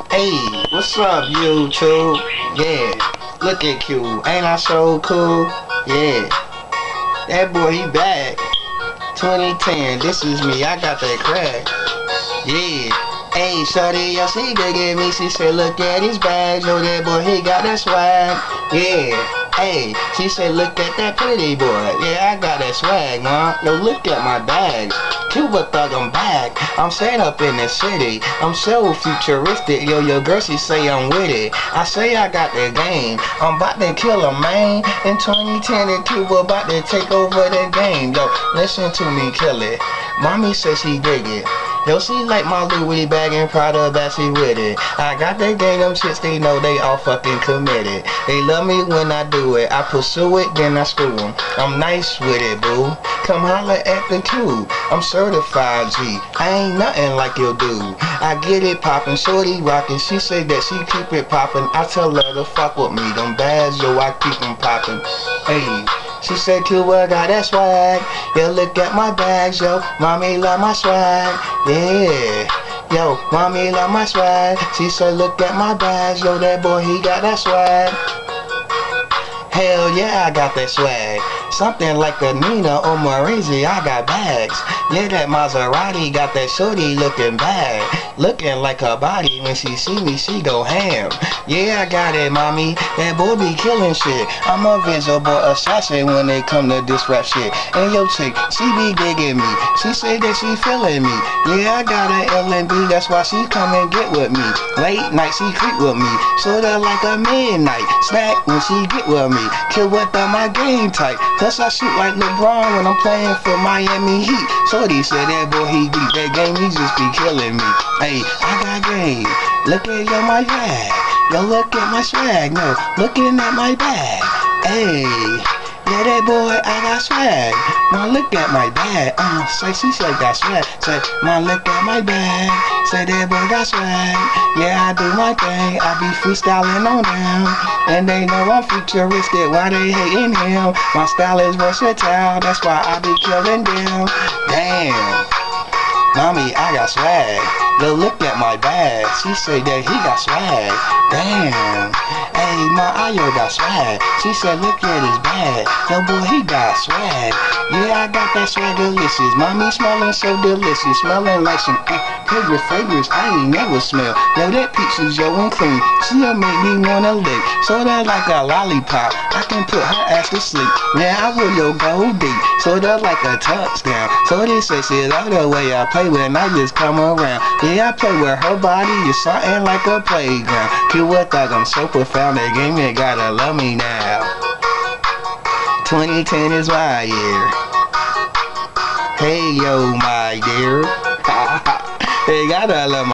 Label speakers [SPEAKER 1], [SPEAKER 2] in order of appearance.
[SPEAKER 1] Hey, what's up, YouTube? Yeah, look at Q. Ain't I so cool? Yeah, that boy, he back. 2010, this is me, I got that crack. Yeah. Hey, shawty, yo, she big at me. She said, look at his bags. Yo, that boy, he got that swag. Yeah. Hey, she said, look at that pretty boy. Yeah, I got that swag, man. Yo, look at my bags. Cuba thug, I'm back. I'm straight up in the city. I'm so futuristic. Yo, your girl, she say I'm with it. I say I got the game. I'm about to kill a man. In 2010, and Cuba about to take over the game. Yo, listen to me, kill it. Mommy says she dig it. Yo, she like my Louis bag and Prada bag, she with it. I got that gang, them shits, they know they all fucking committed. They love me when I do it. I pursue it, then I screw them. I'm nice with it, boo. Come holla at the Q. I'm certified G. I ain't nothing like your dude. I get it poppin', shorty rockin'. She say that she keep it poppin'. I tell her to fuck with me. Them bags, yo, I keep them poppin'. Hey. She said, Cuba got that swag. Yo, look at my bags, yo. Mommy love my swag. Yeah. Yo, mommy love my swag. She said, look at my bags. Yo, that boy, he got that swag. Hell yeah, I got that swag. Something like the Nina or Marizzi, I got bags. Yeah, that Maserati got that shorty looking bad. Looking like her body, when she see me, she go ham. Yeah, I got it, mommy. That boy be killing shit. I'm a visible assassin when they come to this rap shit. And yo chick, she be digging me. She say that she feeling me. Yeah, I got an LNB, that's why she come and get with me. Late night, she creep with me. Sorta like a midnight snack when she get with me. Kill with my game type. Plus I shoot like LeBron when I'm playing for Miami Heat. Shorty said that boy he beat that game, he just be killing me. Hey, I got game. Look at yo my bag. Yo, look at my swag. No, looking at my bag. Hey, yeah, that boy, I got swag. Now look at my bag. Say she said got swag. Say, now look at my bag. Say that boy got swag. Yeah, I do my thing. I be freestyling on them. And they know I'm futuristic. Why they hating him? My style is versatile. That's why I be killing them. Damn. Mommy, I got swag. Yo, look at my bag. She say that he got swag. Damn. Hey, my Ayo got swag. She said, look at his bag. Yo, boy, he got swag. Yeah, I got that swag delicious. Mommy smelling so delicious. Smelling like some favorite fragrance I ain't never smelled. Yo, that peaches, yo, and cream. She'll make me wanna lick. Sorta like a lollipop. I can put her ass to sleep. Man, I will yo go deep. Sorta like a touchdown. So this shit all the way I play when I just come around. Yeah, I play with her body. It's something like a playground. Cuba thug, I'm so profound. That game, you gotta love me now. 2010 is my year. Hey, yo, my dear. They gotta love my